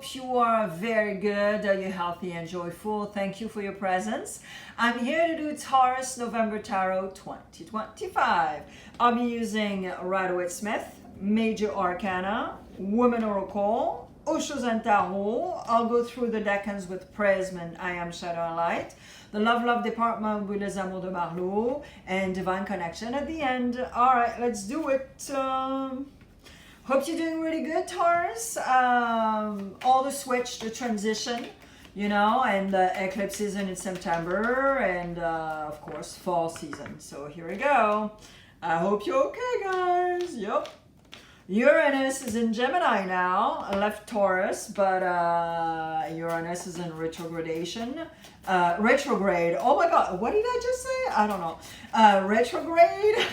hope you are very good, that you're healthy and joyful. Thank you for your presence. I'm here to do Taurus November Tarot 2025. I'll be using Rider-Waite-Smith, Major Arcana, Woman Oracle, Osho and TAURUS. I'll go through the decans with Prism and I Am Shadow and Light. The Love Department with Les Amours de Marlowe and Divine Connection at the end. All right, let's do it. Hope you're doing really good, Taurus. All the switch, the transition, you know, and the eclipse season in September, and of course, fall season. So here we go. I hope you're okay, guys. Yep. Uranus is in Gemini now. I left Taurus, but Uranus is in retrogradation. Retrograde. Oh my God, what did I just say? I don't know. Retrograde.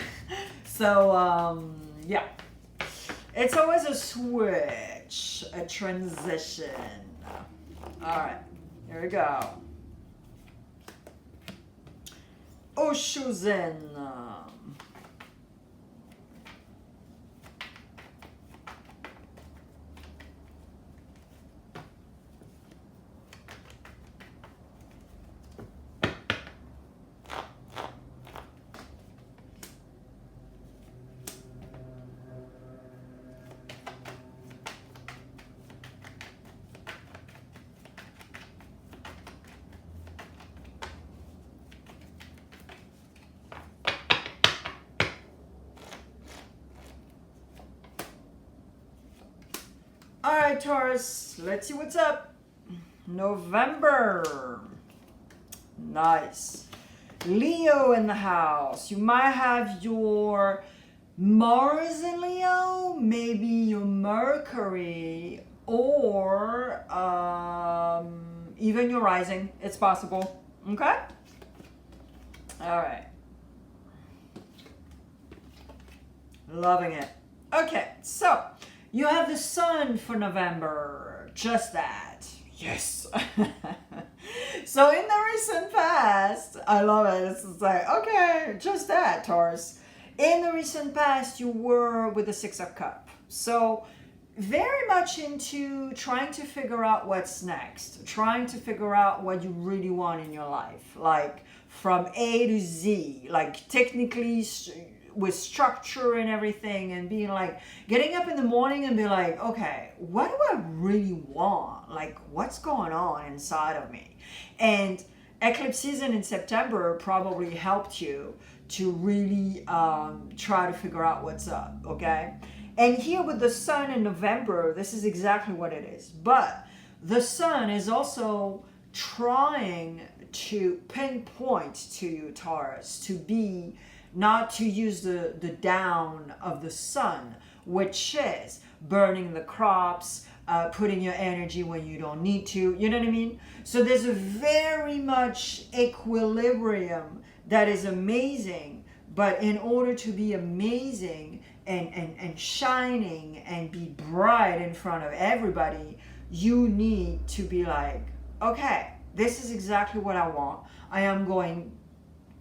So, yeah. It's always a switch, a transition. All right, here we go. Osho's in. All right, Taurus, let's see what's up. November. Nice. Leo in the house. You might have your Mars in Leo, maybe your Mercury, or even your rising. It's possible. Okay? All right. Loving it. Okay, so you have the sun for November, just that. Yes. So in the recent past, I love it. It's like, okay, just that, Taurus. In the recent past, you were with the Six of Cups. So very much into trying to figure out what's next, trying to figure out what you really want in your life, like from A to Z, like technically with structure and everything, and being like getting up in the morning and be like, okay, what do I really want? Like, what's going on inside of me? And eclipse season in September probably helped you to really try to figure out what's up, okay? And here with the sun in November, this is exactly what it is. But the sun is also trying to pinpoint to you, Taurus, to be not to use the down of the sun, which is burning the crops, putting your energy when you don't need to, you know what I mean? So there's a very much equilibrium that is amazing, but in order to be amazing and shining and be bright in front of everybody, you need to be like, okay, this is exactly what I want. I am going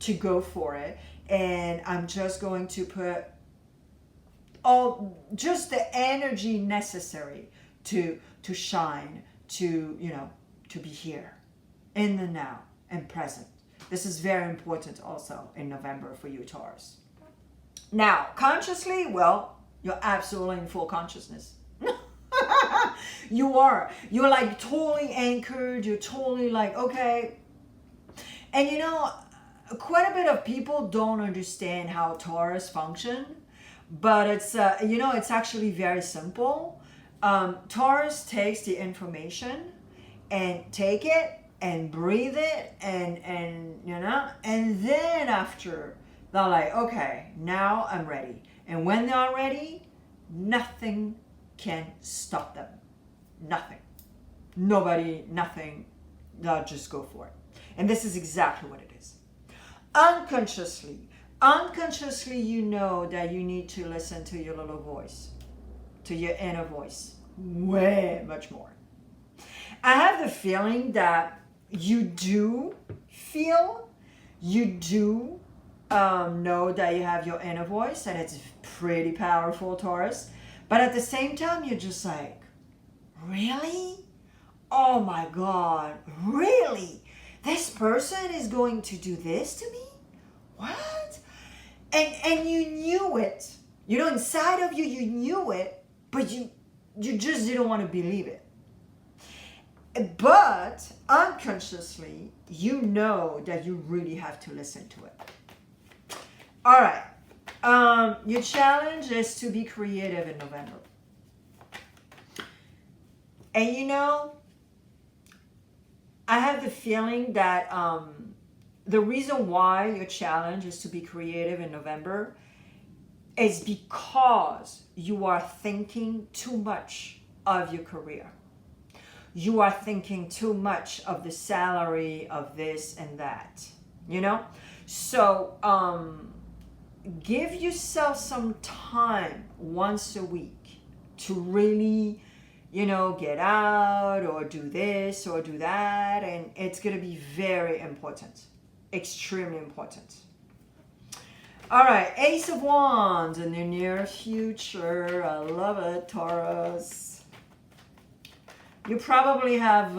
to go for it. And I'm just going to put just the energy necessary to shine, to, you know, to be here in the now and present. This is very important also in November for you, Taurus. Now, consciously, well, you're absolutely in full consciousness. You're like totally anchored. You're totally like, okay. And you know, quite a bit of people don't understand how Taurus function, but it's you know, it's actually very simple. Taurus takes the information and take it and breathe it and you know, and then after they're like, okay, now I'm ready. And when they're ready, nothing can stop them. Nothing. Nobody, nothing. They'll just go for it. And this is exactly what it is. Unconsciously, you know that you need to listen to your little voice, to your inner voice, way much more. I have the feeling that you do feel, you do know that you have your inner voice, and it's pretty powerful, Taurus. But at the same time, you're just like, really? oh my God, really? This person is going to do this to me? What? And you knew it. You know, inside of you, you knew it, but you just didn't want to believe it. But unconsciously, you know that you really have to listen to it. All right. Your challenge is to be creative in November. And you know, I have the feeling that the reason why your challenge is to be creative in November is because you are thinking too much of your career. You are thinking too much of the salary of this and that, you know? So give yourself some time once a week to really, you know, get out or do this or do that. And it's going to be very important, extremely important. All right, Ace of Wands in the near future. I love it, Taurus. You probably have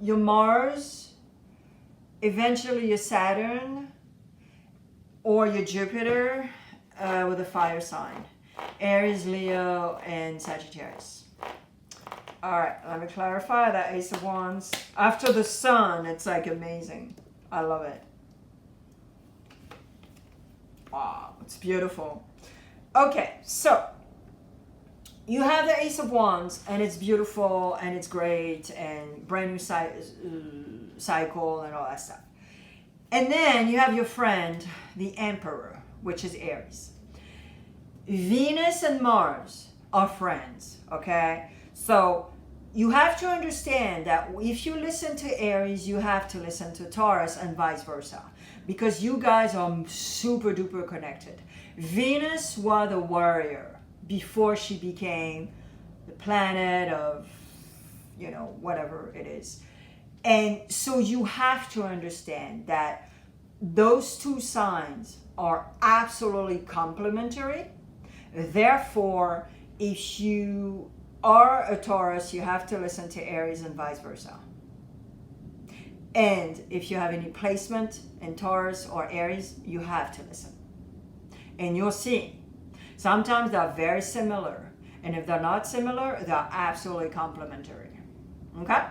your Mars, eventually your Saturn, or your Jupiter with a fire sign. Aries, Leo, and Sagittarius. All right, let me clarify that Ace of Wands. After the Sun, it's like amazing. I love it. Wow, it's beautiful. Okay, so you have the Ace of Wands, and it's beautiful, and it's great, and brand new cycle, and all that stuff. And then you have your friend, the Emperor, which is Aries. Venus and Mars are friends, okay? So you have to understand that if you listen to Aries, you have to listen to Taurus and vice versa, because you guys are super duper connected. Venus was the warrior before she became the planet of, you know, whatever it is. And so you have to understand that those two signs are absolutely complementary. Therefore, if you are a Taurus, you have to listen to Aries and vice versa. And if you have any placement in Taurus or Aries, you have to listen. And you'll see. Sometimes they're very similar. And if they're not similar, they're absolutely complementary. Okay?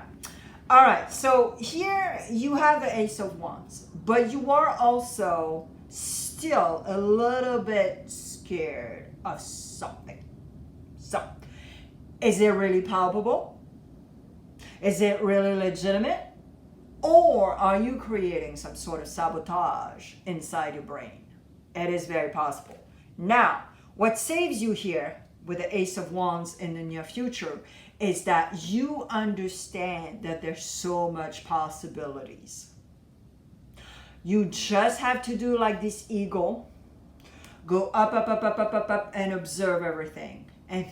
All right. So here you have the Ace of Wands. But you are also still a little bit scared of something. So, is it really palpable? Is it really legitimate? Or are you creating some sort of sabotage inside your brain? It is very possible. Now, what saves you here with the Ace of Wands in the near future is that you understand that there's so much possibilities. You just have to do like this eagle, go up, up, up, up, up, up, up, and observe everything, and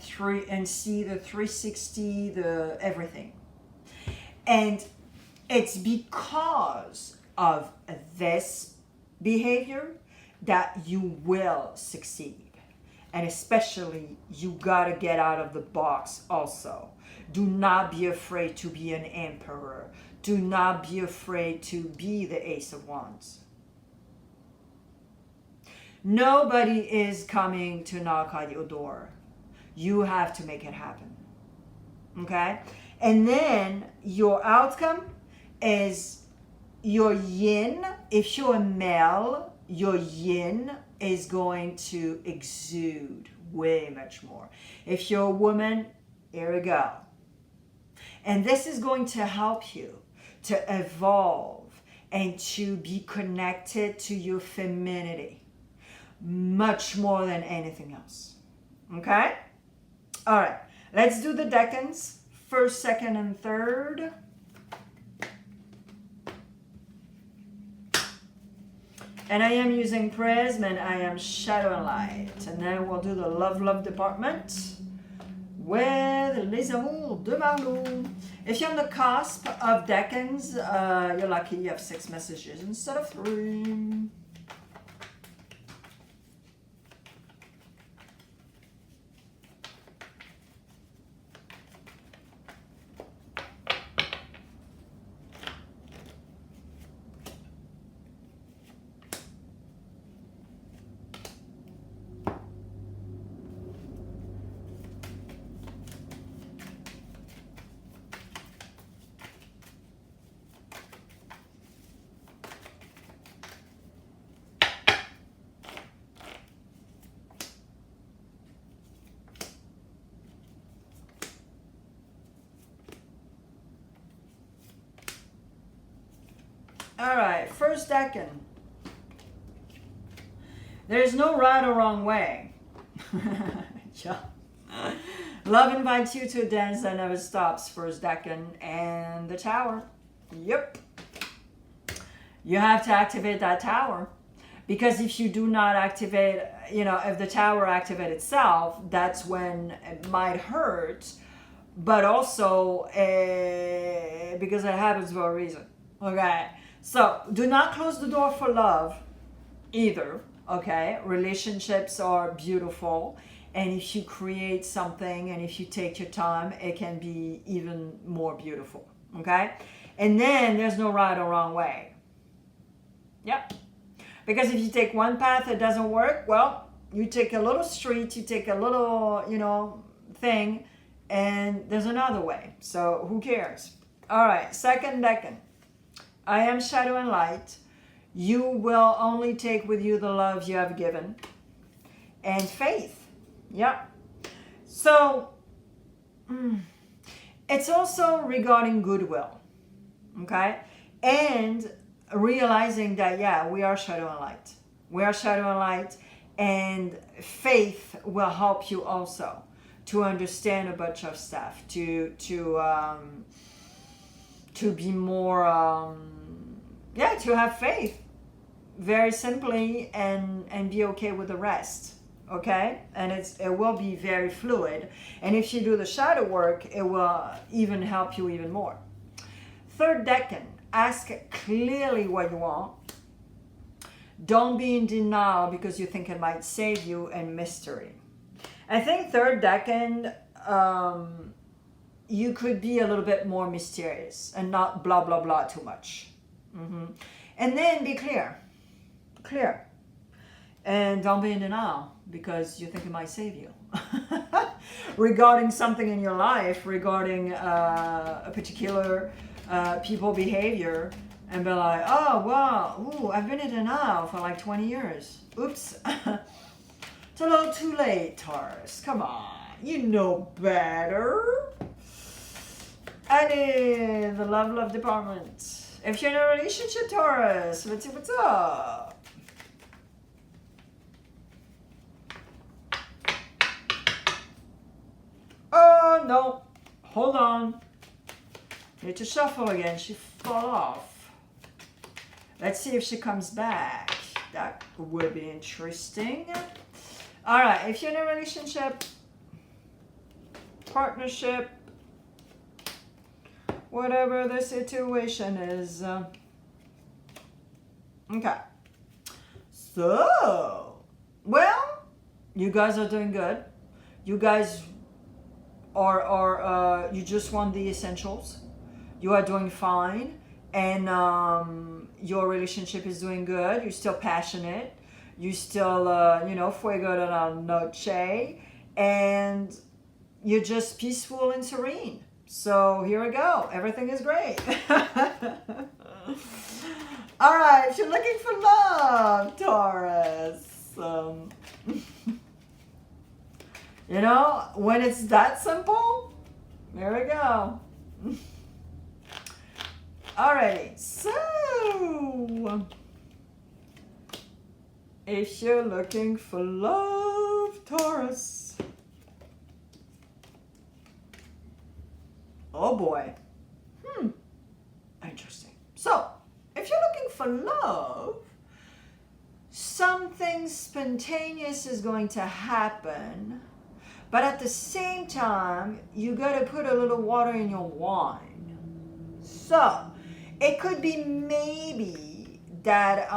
see the 360, the everything. And it's because of this behavior that you will succeed. And especially, you gotta get out of the box also. Do not be afraid to be an emperor. Do not be afraid to be the Ace of Wands. Nobody is coming to knock on your door. You have to make it happen. Okay? And then your outcome is your yin. If you're a male, your yin is going to exude way much more. If you're a woman, here we go. And this is going to help you to evolve and to be connected to your femininity much more than anything else. Okay? All right. Let's do the decans. First, second, and third. And I am using Prism and I am Shadow and Light. And then we'll do the love department with Les Amours de Marlou. If you're on the cusp of decans, you're lucky you have 6 messages instead of 3. right, first decan. There's no right or wrong way. Yeah. Love invites you to a dance that never stops. First decan and the Tower. Yep. You have to activate that Tower. Because if you do not activate, you know, if the Tower activates itself, that's when it might hurt. But also, because it happens for a reason. Okay? So, do not close the door for love either. Okay? Relationships are beautiful. And if you create something and if you take your time, it can be even more beautiful. Okay? And then there's no right or wrong way. Yep. Because if you take one path, it doesn't work, well, you take a little street, you take a little, you know, thing, and there's another way. So who cares? All right, second decan. I am shadow and light. You will only take with you the love you have given. And faith. Yep. So, it's also regarding goodwill. Okay? And realizing that, yeah, we are shadow and light. We are shadow and light, and faith will help you also to understand a bunch of stuff, to be more, to have faith, very simply, and be okay with the rest. Okay, and it will be very fluid, and if you do the shadow work, it will even help you even more. Third decan. Ask clearly what you want. Don't be in denial because you think it might save you, and mystery. I think third decan, you could be a little bit more mysterious and not blah, blah, blah too much. And then be clear. Clear. And don't be in denial because you think it might save you. Regarding something in your life, regarding a particular people behavior, and be like, oh, wow, ooh, I've been in denial for like 20 years. Oops. It's a little too late, Taurus. Come on. You know better. Allez, the love department. If you're in a relationship, Taurus, let's see what's up. Oh, no. Hold on. Need to shuffle again. She fell off. Let's see if she comes back. That would be interesting. All right. If you're in a relationship, partnership, whatever the situation is. Okay. So, well, you guys are doing good. You guys are you just want the essentials. You are doing fine, and your relationship is doing good. You're still passionate. You still, fuego de la noche, and you're just peaceful and serene. So here we go. Everything is great. All right, if you're looking for love, Taurus, when it's that simple, there we go. Alrighty, so if you're looking for love, Taurus, oh boy, interesting. So, if you're looking for love, something spontaneous is going to happen, but at the same time, you got to put a little water in your wine. So, it could be maybe that,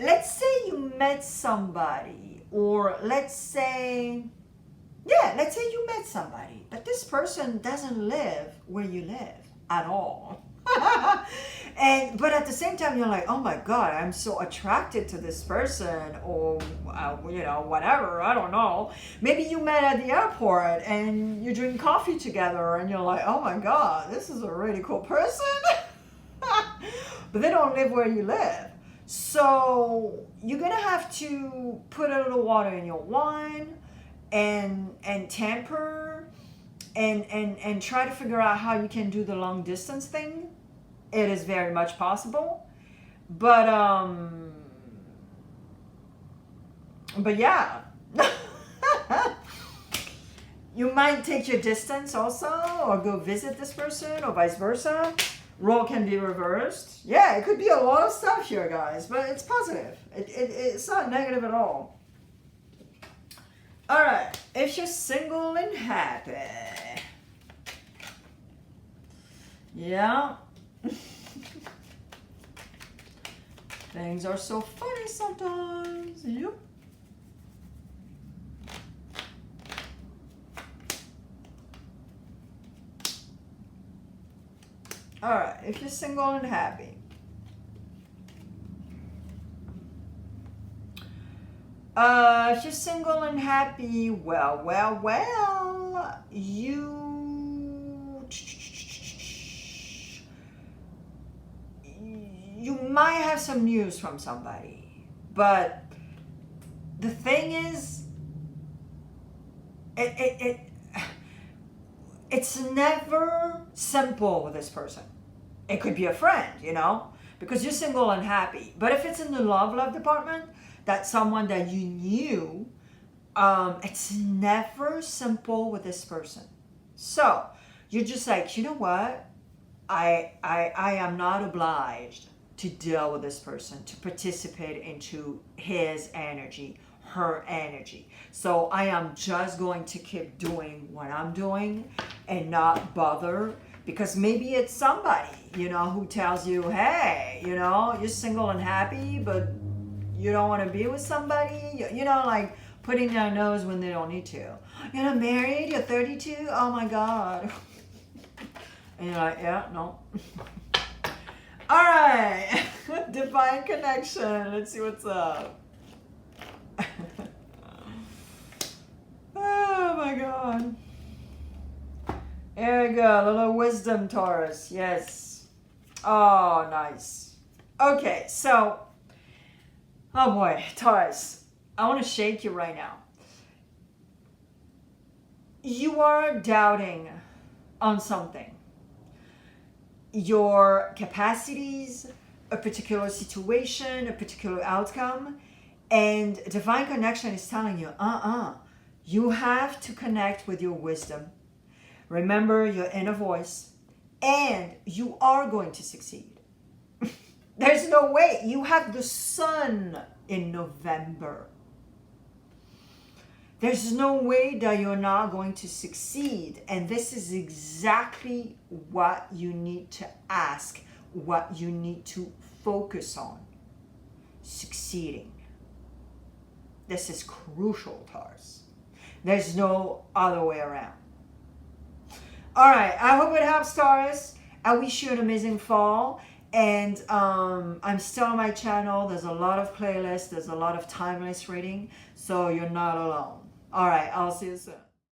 let's say you met somebody, or let's say you met somebody, but this person doesn't live where you live at all. But at the same time, you're like, oh my God, I'm so attracted to this person, or, whatever, I don't know. Maybe you met at the airport and you drink coffee together and you're like, oh my God, this is a really cool person. But they don't live where you live. So you're going to have to put a little water in your wine and tamper and try to figure out how you can do the long distance thing. it is very much possible. But yeah. You might take your distance also, or go visit this person, or vice versa. Role can be reversed. Yeah, it could be a lot of stuff here, guys, but it's positive. It's not negative at all. All right, if you're single and happy. Yeah. Things are so funny sometimes. Yep. All right, if you're single and happy. If you're single and happy, well, you might have some news from somebody, but the thing is, it's never simple with this person. It could be a friend, you know, because you're single and happy. But if it's in the love department, that's someone that you knew, it's never simple with this person. So you're just like, you know what? I am not obliged to deal with this person, to participate into his energy, her energy. So I am just going to keep doing what I'm doing and not bother, because maybe it's somebody, you know, who tells you, hey, you know, you're single and happy, but you don't want to be with somebody, you know, like putting their nose when they don't need to. You're not married, you're 32, oh my God. And you're like, yeah, no. All right, divine connection. Let's see what's up. Oh my God. There we go, a little wisdom, Taurus. Yes. Oh, nice. Okay, so, oh boy, Taurus, I want to shake you right now. You are doubting on something. Your capacities, a particular situation, a particular outcome, and divine connection is telling you, you have to connect with your wisdom. Remember your inner voice, and you are going to succeed. There's no way. You have the sun in November. There's no way that you're not going to succeed. And this is exactly what you need to ask, what you need to focus on. Succeeding. This is crucial, Taurus. There's no other way around. All right, I hope it helps, Taurus. I wish you an amazing fall. And I'm still on my channel. There's a lot of playlists. There's a lot of timeless reading. So you're not alone. All right, I'll see you soon.